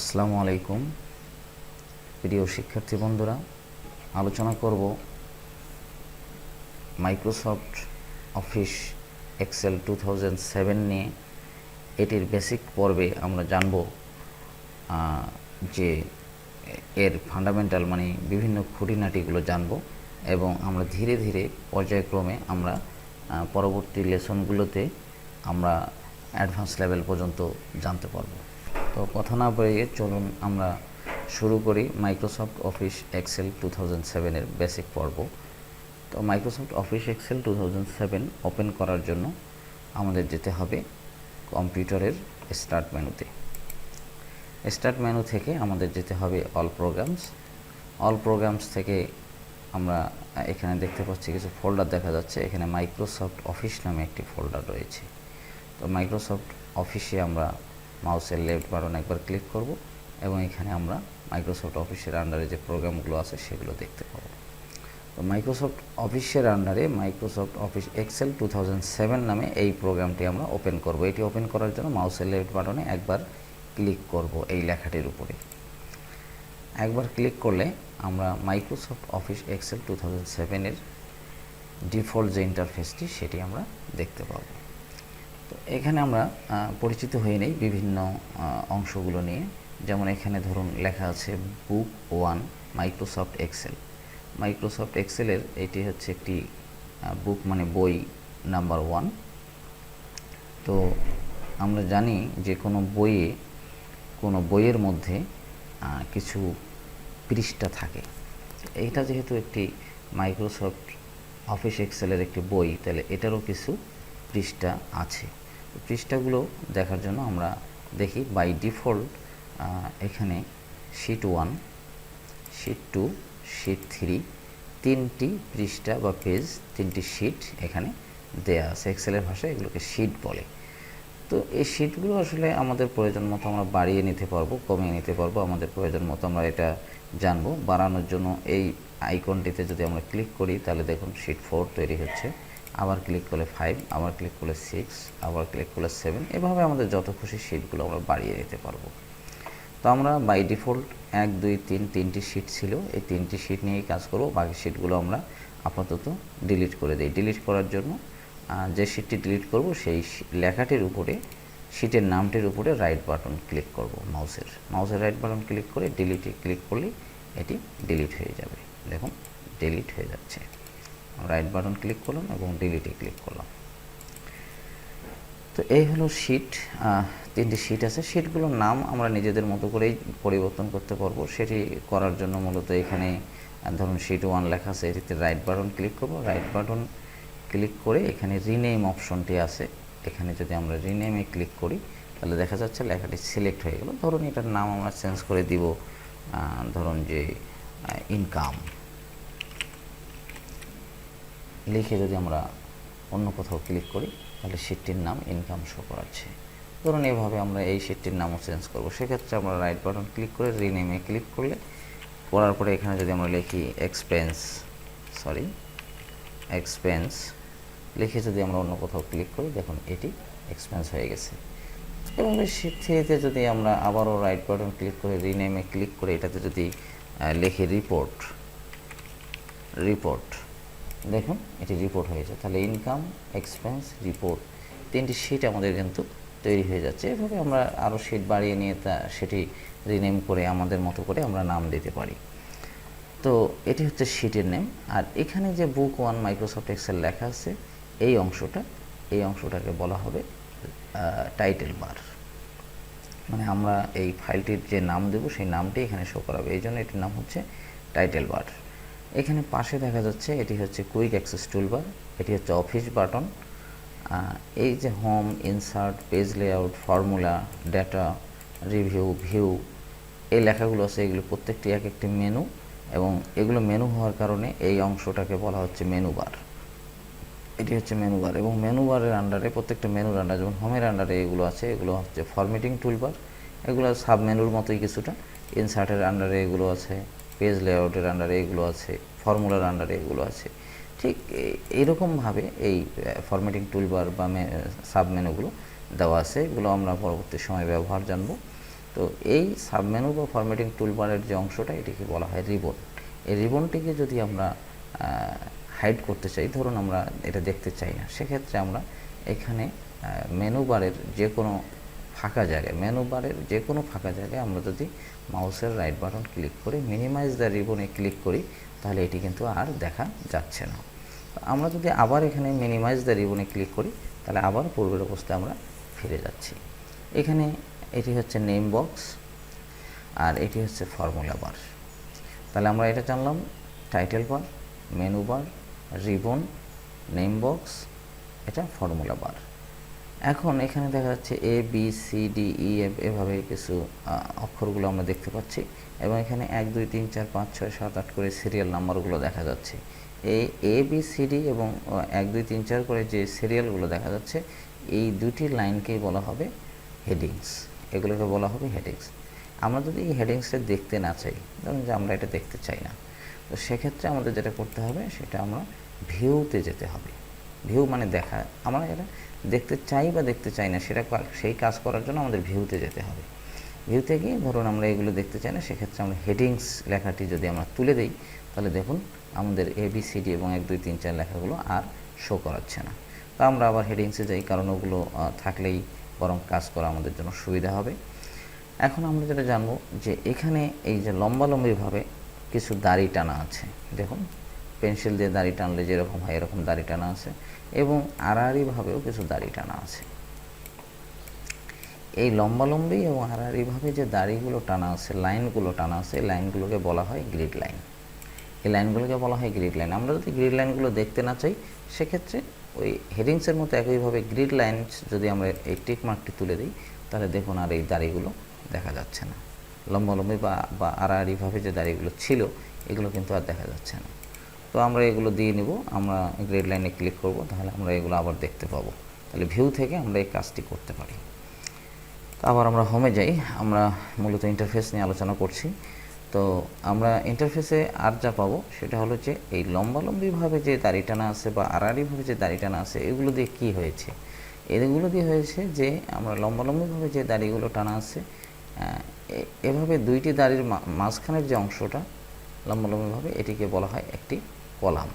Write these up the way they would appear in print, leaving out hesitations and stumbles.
আসসালামু আলাইকুম প্রিয় শিক্ষার্থী বন্ধুরা, আলোচনা করব মাইক্রোসফট অফিস এক্সেল 2007 নিয়ে। এটির বেসিক পর্বে আমরা জানব যে এর ফান্ডামেন্টাল মানে বিভিন্ন খুঁটিনাটিগুলো জানব এবং আমরা ধীরে ধীরে পর্যায়ক্রমে আমরা পরবর্তী লেসনগুলোতে আমরা অ্যাডভান্স লেভেল পর্যন্ত জানতে পারব। তো কথা না বাড়িয়ে চলুন আমরা শুরু করি মাইক্রোসফট অফিস এক্সেল 2007 এর বেসিক পর্ব। তো মাইক্রোসফট অফিস এক্সেল 2007 ওপেন করার জন্য আমাদের যেতে হবে কম্পিউটারের স্টার্ট মেনুতে। স্টার্ট মেনু থেকে আমাদের যেতে হবে অল প্রোগ্রামস থেকে আমরা এখানে দেখতে পাচ্ছি কিছু ফোল্ডার দেখা যাচ্ছে। এখানে মাইক্রোসফট অফিস নামে একটি ফোল্ডার রয়েছে। তো মাইক্রোসফট অফিসে আমরা মাউসের লেফট বাটন একবার ক্লিক করব এবং এখানে আমরা মাইক্রোসফট অফিসের আন্ডারে যে প্রোগ্রামগুলো আছে সেগুলো দেখতে পাবো। তো মাইক্রোসফট অফিসের আন্ডারে মাইক্রোসফট অফিস এক্সেল 2007 নামে এই প্রোগ্রামটি আমরা ওপেন করব। এটি ওপেন করার জন্য মাউসের লেফট বাটনে একবার ক্লিক করব এই লেখাটির উপরে। একবার ক্লিক করলে আমরা মাইক্রোসফট অফিস এক্সেল 2007 এর ডিফল্ট যে ইন্টারফেসটি সেটি আমরা দেখতে পাবো। তো এখানে আমরা পরিচিত হয়ে নেই বিভিন্ন অংশগুলো নিয়ে। যেমন এখানে ধরুন লেখা আছে বুক 1 মাইক্রোসফট এক্সেল। মাইক্রোসফট এক্সেলের এটি হচ্ছে একটি বুক মানে বই নাম্বার 1। তো আমরা জানি যে কোনো বইয়ের মধ্যে কিছু পৃষ্ঠা থাকে। এইটা যেহেতু একটি মাইক্রোসফট অফিস এক্সেলের একটি বই, তাহলে এটারও কিছু পৃষ্ঠা আছে। পৃষ্ঠাগুলো দেখার জন্য আমরা দেখি বাই ডিফল্ট এখানে শিট 1, শিট 2, শিট 3 তিনটি পৃষ্ঠা বা পেজ, তিনটি শিট এখানে দেয়া আছে। এক্সেলের ভাষায় এগুলোকে শিট বলে। তো এই শিটগুলো আসলে আমাদের প্রয়োজন মতো আমরা বাড়িয়ে নিতে পারবো, কমিয়ে নিতে পারবো, আমাদের প্রয়োজন মতো আমরা এটা জানবো। বাড়ানোর জন্য এই আইকনটিতে যদি আমরা ক্লিক করি তাহলে দেখুন শিট 4 তৈরি হচ্ছে। আবার ক্লিক করলে 5, আবার ক্লিক করলে 6, আবার ক্লিক করলে 7। এভাবে আমাদের যত খুশি শিটগুলো আমরা বাড়িয়ে নিতে পারবো। তো আমরা বাই ডিফল্ট 1, 2, 3 তিনটি শিট ছিল, এই তিনটি শিট নিয়েই কাজ করব। বাকি শিটগুলো আমরা আপাতত ডিলিট করে দিই। ডিলিট করার জন্য যে শিটটি ডিলিট করব সেই লেখাটির উপরে, শিটের নামটির উপরে রাইট বাটন ক্লিক করব। মাউসের রাইট বাটন ক্লিক করে ডিলিটে ক্লিক করলে এটি ডিলিট হয়ে যাবে। দেখুন ডিলিট হয়ে যাচ্ছে। রাইট বাটন ক্লিক করলাম এবং ডিলিটে ক্লিক করলাম। তো এই হলো শিট। তিনটি শিট আছে। শিটগুলোর নাম আমরা নিজেদের মতো করেই পরিবর্তন করতে পারবো। সেটি করার জন্য মূলত এখানে ধরুন শিট 1 লেখা আছে, এটিতে রাইট বাটন ক্লিক করব। রাইট বাটন ক্লিক করে এখানে রিনেম অপশনটি আছে, এখানে যদি আমরা রিনেমে ক্লিক করি তাহলে দেখা যাচ্ছে লেখাটি সিলেক্ট হয়ে গেল। ধরুন এটার নাম আমরা চেঞ্জ করে দিব, ধরুন যে ইনকাম লিখে যদি আমরা অন্য কোথাও ক্লিক করি তাহলে শিটটির নাম ইনকাম শো করাচ্ছে। ধরুন এভাবে আমরা এই শিটটির নামও চেঞ্জ করব। সেক্ষেত্রে আমরা রাইট বাটন ক্লিক করে রিনেমে ক্লিক করার পরে এখানে যদি আমরা লিখি এক্সপেন্স লিখে যদি আমরা অন্য কোথাও ক্লিক করি, দেখুন এটি এক্সপেন্স হয়ে গেছে। এভাবে শিট 3-তে যদি আমরা আবারও রাইট বাটন ক্লিক করে রিনেমে ক্লিক করে এটাতে যদি লিখি রিপোর্ট, দেখুন এটি রিপোর্ট হয়েছে। তাহলে ইনকাম, এক্সপেন্স, রিপোর্ট তিনটি শিট আমাদের কিন্তু তৈরি হয়ে যাচ্ছে। এভাবে আমরা আরও শিট বাড়িয়ে নিয়ে সেটি রিনেম করে আমাদের মতো করে আমরা নাম দিতে পারি। তো এটি হচ্ছে শিটের নেম। আর এখানে যে বুক 1 মাইক্রোসফট এক্সেল লেখা আছে এই অংশটাকে বলা হবে টাইটেল বার। মানে আমরা এই ফাইলটির যে নাম দেব সেই নামটি এখানে শো করাবে, এই জন্য এটির নাম হচ্ছে টাইটেল বার। এখানে পাশে দেখা যাচ্ছে এটি হচ্ছে কুইক অ্যাক্সেস টুলবার, এটি হচ্ছে অফিস বাটন। এই যে home, insert, page layout, formula, data, review, view এই লেখাগুলো আছে, এগুলো প্রত্যেকটি এক একটি মেনু এবং এগুলো মেনু হওয়ার কারণে এই অংশটাকে বলা হচ্ছে মেনু বার। এটি হচ্ছে মেনু বার এবং মেনু বারের আন্ডারে প্রত্যেকটা মেনুর আন্ডারে, যেমন হোমের আন্ডারে এগুলো আছে, এগুলো হচ্ছে ফরম্যাটিং টুলবার। এগুলো সাব মেনুর মতোই কিছুটা। ইনসার্টের আন্ডারে এগুলো আছে, পেজ লেআউটের আন্ডারে এগুলো আছে, ফর্মুলার আন্ডারে এগুলো আছে। ঠিক এইরকমভাবে এই ফরম্যাটিং টুলবার বা সাব মেনুগুলো দেওয়া আছে। এগুলো আমরা পরবর্তী সময় ব্যবহার জানব। তো তো এই সাবমেনু বা ফরম্যাটিং টুলবারের যে অংশটা এটিকে বলা হয় রিবন। এই রিবনটিকে যদি আমরা হাইড করতে চাই, ধরুন আমরা এটা দেখতে চাই না, সেক্ষেত্রে আমরা এখানে মেনু বারের যে কোনো ফাঁকা জায়গায় আমরা যদি মাউসের রাইট বাটন ক্লিক করে মিনিমাইজ দ্য রিবনে ক্লিক করি, তাহলে এটি কিন্তু আর দেখা যাচ্ছে না। আমরা যদি আবার এখানে মিনিমাইজ দ্য রিবনে ক্লিক করি, তাহলে আবার পূর্বের অবস্থায় আমরা ফিরে যাচ্ছি। এখানে এটি হচ্ছে নেম বক্স আর এটি হচ্ছে ফর্মুলা বার। তাহলে আমরা এটা জানলাম, title bar, menu bar, ribbon, name box, এটা ফর্মুলা বার। এখন এখানে দেখা যাচ্ছে A B C D E F এভাবে কিছু অক্ষরগুলো আমরা দেখতে পাচ্ছি, এবং এখানে 1 2 3 4 5 6 7 8 করে সিরিয়াল নাম্বারগুলো দেখা যাচ্ছে। এই এ বি সি ডি এবং 1 2 3 4 করে যে সিরিয়ালগুলো দেখা যাচ্ছে, এই দুটি লাইনকেই বলা হবে হেডিংস। এগুলোকে বলা হবে হেডিংস। আমরা যদি এই হেডিংসটা দেখতে না চাই, ধরুন যে আমরা এটা দেখতে চাই না, তো সেক্ষেত্রে আমাদের যেটা করতে হবে সেটা আমরা ভিউতে যেতে হবে। ভিউ মানে দেখা, আমরা এটা দেখতে চাই বা দেখতে চাই না সেটা সেই কাজ করার জন্য আমাদের ভিউতে যেতে হবে। ভিউতে গিয়ে ধরুন আমরা এগুলো দেখতে চাই না, সেক্ষেত্রে আমরা হেডিংস লেখাটি যদি আমরা তুলে দিই, তাহলে দেখুন আমাদের ABCD এবং 1 2 3 4 লেখাগুলো আর শো করাচ্ছে না। তো আমরা আবার হেডিংসে যাই, কারণ ওগুলো থাকলেই বরং কাজ করা আমাদের জন্য সুবিধা হবে। এখন আমরা যেটা জানবো যে এখানে এই যে লম্বালম্বিভাবে কিছু দাড়ি টানা আছে, দেখুন পেন্সিল দিয়ে দাড়ি টানলে যেরকম হয় এরকম দাড়ি টানা আছে, এবং আড়াআড়িভাবেও কিছু দাড়ি টানা আছে। এই লম্বালম্বি এবং আড়াআড়িভাবে যে দাড়িগুলো টানা আছে, লাইনগুলো টানা আছে, এই লাইনগুলোকে বলা হয় গ্রিড লাইন। এই লাইনগুলোকে বলা হয় গ্রিড লাইন। আমরা যদি গ্রিড লাইনগুলো দেখতে না চাই, সেক্ষেত্রে ওই হেডিংসের মতো একইভাবে গ্রিড লাইন যদি আমরা এই টিক মার্কটি তুলে দিই, তাহলে দেখুন আর এই দাড়িগুলো দেখা যাচ্ছে না। লম্বালম্বি বা আড়াআড়িভাবে যে দাড়িগুলো ছিল, এগুলো কিন্তু আর দেখা যাচ্ছে না। তো আমরা এগুলো দিয়ে নিব, আমরা গ্রিড লাইনে ক্লিক করব, তাহলে আমরা এগুলো আবার দেখতে পাবো। তাহলে ভিউ থেকে আমরা এই কাজটি করতে পারি। তো আবার আমরা হোমে যাই, আমরা মূলত ইন্টারফেস নিয়ে আলোচনা করছি। তো আমরা ইন্টারফেসে আর যা পাবো সেটা হলো যে এই লম্বালম্বিভাবে যে দাড়ি টানা আছে বা আড়াআড়িভাবে যে দাড়ি টানা আছে, এগুলো দিয়ে কি হয়েছে? এগুলো দিয়ে হয়েছে যে আমরা লম্বালম্বিভাবে যে দাড়িগুলো টানা আছে, এভাবে দুইটি দাড়ির মাঝখানের যে অংশটা লম্বালম্বিভাবে, এটিকে বলা হয় একটি কলাম।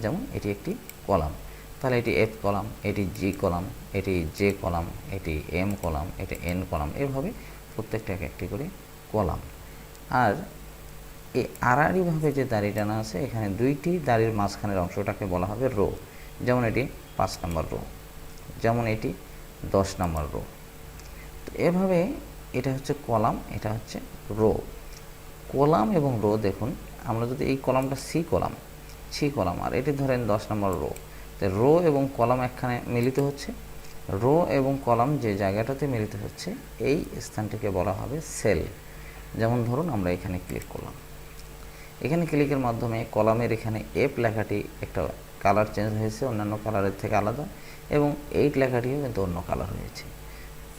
যেমন এটি একটি কলাম, তাহলে এটি এফ কলাম, এটি জি কলাম, এটি জে কলাম, এটি এম কলাম, এটি এন কলাম, এভাবে প্রত্যেকটা একটি করে কলাম। আর এই আড়াআড়িভাবে যে দাড়ি টানা আছে, এখানে দুইটি দাড়ির মাঝখানের অংশটাকে বলা হবে রো। যেমন এটি 5 নম্বর রো, যেমন এটি 10 নম্বর রো। তো এভাবে এটা হচ্ছে কলাম, এটা হচ্ছে রো। কলাম এবং রো দেখুন, আমরা যদি এই কলামটা সি কলাম আর এটি ধরেন 10 নম্বর রো, তো রো এবং কলাম একখানে মিলিত হচ্ছে। রো এবং কলাম যে জায়গাটাতে মিলিত হচ্ছে, এই স্থানটিকে বলা হবে সেল। যেমন ধরুন আমরা এখানে ক্লিক করলাম, এখানে ক্লিকের মাধ্যমে কলামের এখানে এফ লেখাটি একটা কালার চেঞ্জ হয়েছে, অন্যান্য কালারের থেকে আলাদা, এবং 8 লেখাটিও কিন্তু অন্য কালার হয়েছে।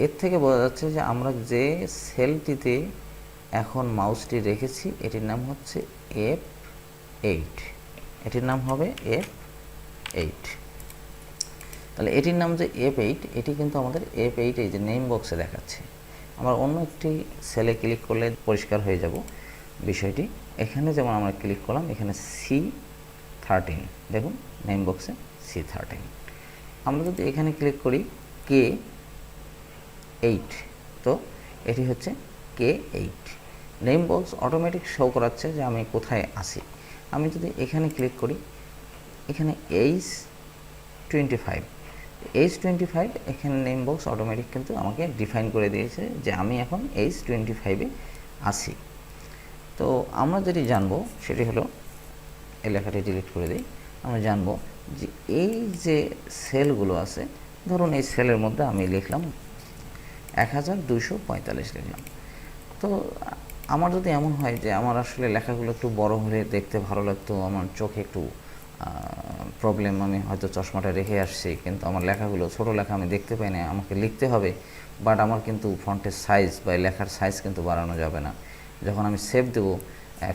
এর থেকে বোঝা যাচ্ছে যে আমরা যে সেলটিতে এখন মাউসটি রেখেছি, এটির নাম হচ্ছে F8, এটির নাম হবে F8। তাহলে এটির নাম যে F8, এটি কিন্তু আমাদের F8 এই যে নেম বক্সে দেখাচ্ছে। আমরা অন্য একটি সেলে ক্লিক করলে পরিষ্কার হয়ে যাব বিষয়টি। এখানে যেমন আমরা ক্লিক করলাম, এখানে C13, দেখুন নেম বক্সে C13। আমরা যদি এখানে ক্লিক করি K8, তো এটি হচ্ছে K8। Name box automatic show করাচ্ছে যে আমি কোথায় আছি। আমি যদি এখানে ক্লিক করি, এখানে H25, এখানে নেম বক্স অটোমেটিক কিন্তু আমাকে ডিফাইন করে দিয়েছে যে আমি এখন H25-এ আছি। তো আমরা যেটি জানবো সেটি হলো, এই লেখাটি ডিলিট করে দিই। আমরা জানবো যে এই যে সেলগুলো আছে, ধরুন এই সেলের মধ্যে আমি লিখলাম 1245 লিখলাম। তো আমার যদি এমন হয় যে আমার আসলে লেখাগুলো একটু বড় হলে দেখতে ভালো লাগতো, আমার চোখে একটু প্রবলেম, আমি হয়তো চশমাটা রেখে আসছি, কিন্তু আমার লেখাগুলো ছোটো লেখা আমি দেখতে পাই না, আমাকে লিখতে হবে, বাট আমার কিন্তু ফন্টের সাইজ বা লেখার সাইজ কিন্তু বাড়ানো যাবে না। যখন আমি সেভ দেবো,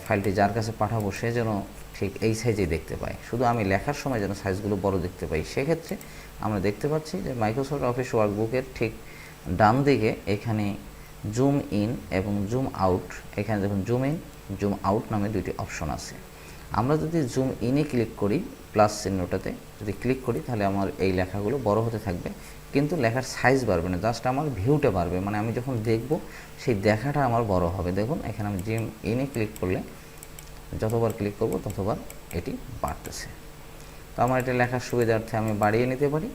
ফাইলটি যার কাছে পাঠাবো সে যেন ঠিক এই সাইজেই দেখতে পায়, শুধু আমি লেখার সময় যেন সাইজগুলো বড় দেখতে পাই। সেক্ষেত্রে আমরা দেখতে পাচ্ছি যে মাইক্রোসফট অফিস ওয়ার্কবুকের ঠিক ডান দিকে এখানে জুম ইন এবং জুম আউট, এখানে দেখুন জুম ইন জুম আউট নামে দুইটি অপশন আছে। আমরা যদি জুম ইনে ক্লিক করি, প্লাস চিহ্নটাতে যদি ক্লিক করি, তাহলে আমার এই লেখাগুলো বড় হতে থাকবে, কিন্তু লেখার সাইজ বাড়বে না, জাস্ট আমার ভিউটা বাড়বে, মানে আমি যখন দেখব সেই দেখাটা আমার বড় হবে। দেখুন এখানে আমি জুম ইনে ক্লিক করলে যতবার ক্লিক করব ততবার এটি বাড়তেছে। তো আমার এটা লেখার সুবিধার্থে আমি বাড়িয়ে নিতে পারি,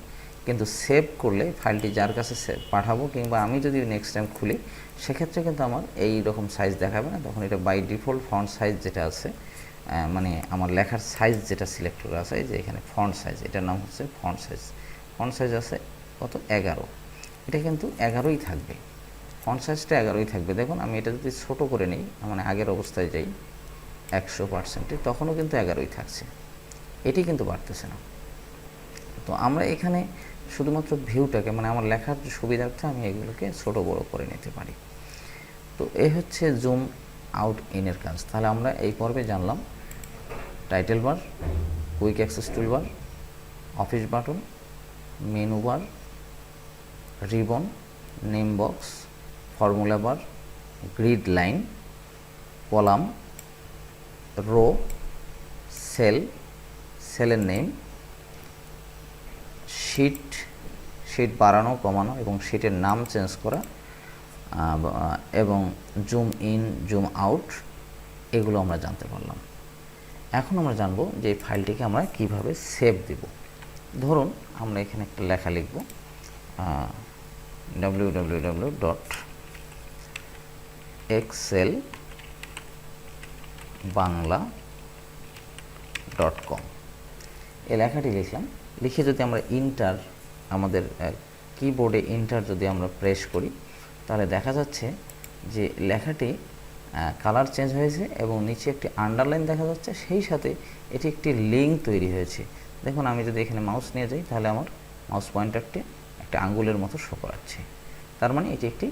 কিন্তু সেভ করলে ফাইলটি যার কাছে পাঠাবো কিংবা আমি যদি নেক্সট টাইম খুলি, সেক্ষেত্রে কিন্তু আমার এই রকম সাইজ দেখাবে না। তখন এটা বাই ডিফল্ট ফন্ট সাইজ যেটা আছে, মানে আমার লেখার সাইজ যেটা সিলেক্ট করা আছে, যে এখানে ফন্ট সাইজ, এটার নাম হচ্ছে ফন্ট সাইজ। ফন্ট সাইজ আছে কত, 11। এটা কিন্তু 11ই থাকবে, ফন্ট সাইজটা 11ই থাকবে। দেখুন আমি এটা যদি ছোটো করে নিই, মানে আগের অবস্থায় যাই 100%, তখনও কিন্তু 11ই থাকছে, এটি কিন্তু বাড়তেছে না। তো আমরা এখানে শুধুমাত্র ভিউটাকে, মানে আমার লেখার সুবিধার্থে আমি এগুলোকে ছোট বড় করে নিতে পারি। তো এই হচ্ছে জুম আউট ইনের কাজ। তাহলে আমরা এই পর্বে জানলাম title bar, quick access toolbar, office button, menu bar, ribbon, name box, formula bar, grid line, column, row, cell, সেলের নেম, শিট বাড়ানো কমানো এবং শিটের নাম চেঞ্জ করা, এবং জুম ইন জুম আউট, এগুলো আমরা জানতে পারলাম। এখন আমরা জানবো যে এই ফাইলটিকে আমরা কিভাবে সেভ দেব। ধরুন আমরা এখানে একটা লেখা লিখব, www.excelbangla.com, এই লেখাটি লিখলাম। লিখে যদি আমরা ইন্টার, আমাদের কিবোর্ডে ইন্টার যদি আমরা প্রেস করি, তাহলে দেখা যাচ্ছে যে লেখাটি কালার চেঞ্জ হয়েছে এবং নিচে একটি আন্ডারলাইন দেখা যাচ্ছে, সেই সাথে এটি একটি লিঙ্ক তৈরি হয়েছে। দেখুন আমি যদি এখানে মাউস নিয়ে যাই, তাহলে আমার মাউস পয়েন্টারটি একটা আঙ্গুলের মতো শো করাচ্ছে, তার মানে এটি একটি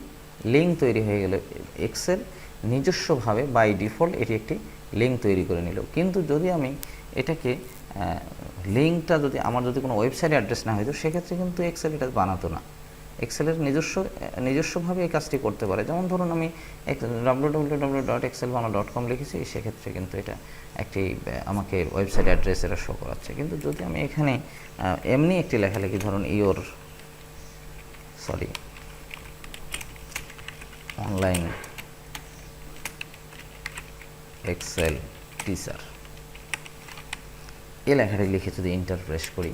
লিঙ্ক তৈরি হয়ে গেল। এক্সেল নিজস্বভাবে বাই ডিফল্ট এটি একটি লিঙ্ক তৈরি করে নিল। কিন্তু যদি আমি এটাকে লিঙ্কটা যদি কোনো ওয়েবসাইট অ্যাড্রেস না হইতো, সেক্ষেত্রে কিন্তু এক্সেল এটা বানাতো না। এক্সেলের নিজস্বভাবে এই কাজটি করতে পারে। যেমন ধরুন আমি www.excelbangla.com লিখেছি, সেক্ষেত্রে কিন্তু এটা একটি আমাকে ওয়েবসাইট অ্যাড্রেস এটা শো করাচ্ছে। কিন্তু যদি আমি এখানে এমনি একটি লেখা লিখি, ধরুন অনলাইন এক্সেল টিচার, এই লেখাটি লিখে যদি ইন্টার প্রেস করি,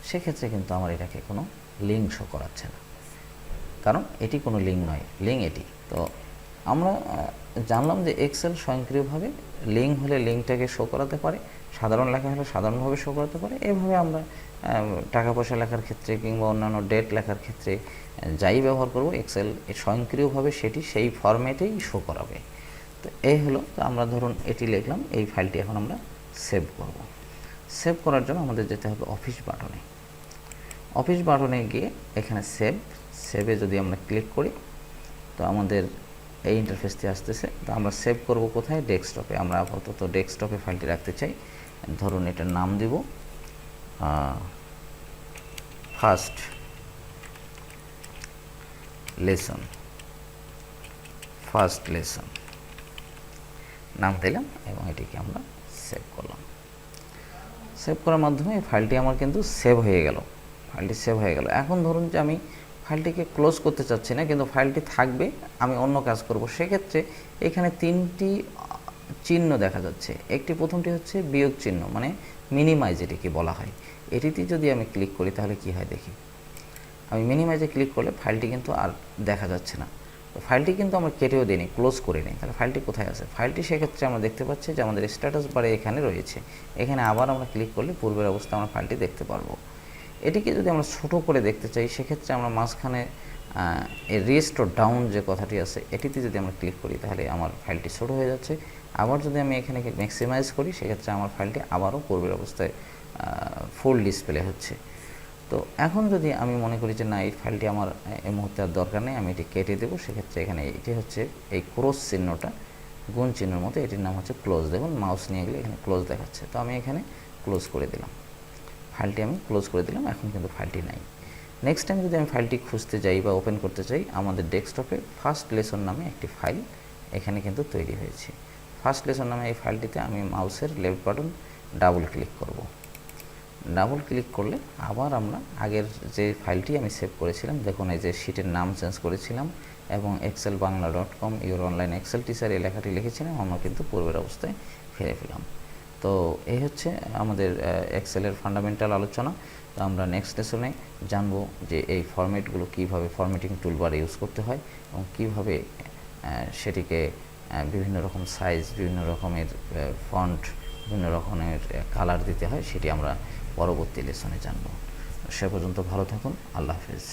সেক্ষেত্রে কিন্তু আমার এটাকে কোনো লিঙ্ক শো করাচ্ছে না, কারণ এটি কোনো লিঙ্ক নয়, লিঙ্ক এটি। তো আমরা জানলাম যে এক্সেল স্বয়ংক্রিয়ভাবে লিঙ্ক হলে লিঙ্কটাকে শো করাতে পারে, সাধারণ লেখা হলে সাধারণভাবে শো করাতে পারে। এভাবে আমরা টাকা পয়সা লেখার ক্ষেত্রে কিংবা অন্যান্য ডেট লেখার ক্ষেত্রে যাই ব্যবহার করব, এক্সেল স্বয়ংক্রিয়ভাবে সেটি সেই ফরম্যাটেই শো করাবে। তো এই হলো, তো আমরা ধরুন এটি লিখলাম, এই ফাইলটি এখন আমরা সেভ করব। সেভ করার জন্য আমাদের যেতে হবে অফিস বাটনে। অফিস বাটনে গিয়ে এখানে সেভে যদি আমরা ক্লিক করি, তো আমাদের এই ইন্টারফেসটি আসতেছে। তো আমরা সেভ করব কোথায়, ডেস্কটপে। আমরা আপাতত ডেস্কটপে ফাইলটি রাখতে চাই। ধরুন এটার নাম দিব ফার্স্ট লেসন নাম দিলাম এবং এটিকে আমরা সেভ করলাম। সেভ করার মাধ্যমে এই ফাইলটি আমার কিন্তু সেভ হয়ে গেল। এখন ধরুন যে আমি ফাইলটিকে ক্লোজ করতে চাচ্ছি না, কিন্তু ফাইলটি থাকবে, আমি অন্য কাজ করব। সেক্ষেত্রে এখানে 3টি চিহ্ন দেখা যাচ্ছে। প্রথমটি হচ্ছে বিয়োগ চিহ্ন, মানে মিনিমাইজ এটিকে বলা হয়। এটিতে যদি আমি ক্লিক করি তাহলে কি হয় দেখি। আমি মিনিমাইজে ক্লিক করলে ফাইলটি কিন্তু আর দেখা যাচ্ছে না। তো ফাইলটি কিন্তু আমরা কেটেও দিইনি, ক্লোজ করে নিই। তাহলে ফাইলটি কোথায় আছে? ফাইলটি সেক্ষেত্রে আমরা দেখতে পাচ্ছি যে আমাদের স্ট্যাটাস বারে এখানে রয়েছে। এখানে আবার আমরা ক্লিক করলে পূর্বের অবস্থা আমরা ফাইলটি দেখতে পারবো। এটিকে যদি আমরা ছোটো করে দেখতে চাই, সেক্ষেত্রে আমরা মাঝখানে রিস্টোর ডাউন যে কথাটি আছে, এটিতে যদি আমরা ক্লিক করি, তাহলে আমার ফাইলটি ছোটো হয়ে যাচ্ছে। আবার যদি আমি এখানে ম্যাক্সিমাইজ করি, সেক্ষেত্রে আমার ফাইলটি আবারও পূর্বের অবস্থায় ফুল ডিসপ্লে হচ্ছে। তো এখন যদি আমি মনে করি যে না, এই ফাইলটি আমার এই মুহূর্তে আর দরকার নেই, আমি এটি কেটে দেবো, সেক্ষেত্রে এখানে এটি হচ্ছে এই ক্রস চিহ্নটা গুণ চিহ্নের মতো, এটির নাম হচ্ছে ক্লোজ। দেখুন মাউস নিয়ে গেলে এখানে ক্লোজ দেখাচ্ছে। তো আমি এখানে ক্লোজ করে দিলাম, ফাইলটি আমি ক্লোজ করে দিলাম। এখন কিন্তু ফাইলটি নাই। নেক্সট টাইম যদি আমি ফাইলটি খুঁজতে যাই বা ওপেন করতে চাই, আমাদের ডেস্কটপে ফার্স্ট লেসন নামে একটি ফাইল এখানে কিন্তু তৈরি হয়েছে। ফার্স্ট লেসন নামে এই ফাইলটিতে আমি মাউসের লেফট বাটন ডাবল ক্লিক করব। ডাবল ক্লিক করলে আবার আমরা আগের যে ফাইলটি আমি সেভ করেছিলাম, দেখুন এই যে শিটের নাম চেঞ্জ করেছিলাম এবং excelbangla.com your online Excel teacher এই লেখাটি লিখেছিলাম, আমরা কিন্তু পূর্বের অবস্থায় ফিরে পেলাম। তো এই হচ্ছে আমাদের এক্সেলের ফান্ডামেন্টাল আলোচনা। তো আমরা নেক্সট লেসনে জানবো যে এই ফরম্যাটগুলো কীভাবে ফরম্যাটিং টুলবার ইউজ করতে হয় এবং কীভাবে সেটিকে বিভিন্ন রকম সাইজ, বিভিন্ন রকমের ফন্ট, বিভিন্ন রকমের কালার দিতে হয়, সেটি আমরা পরবর্তী লেসনে জানবো। সে পর্যন্ত ভালো থাকুন। আল্লাহ হাফেজ।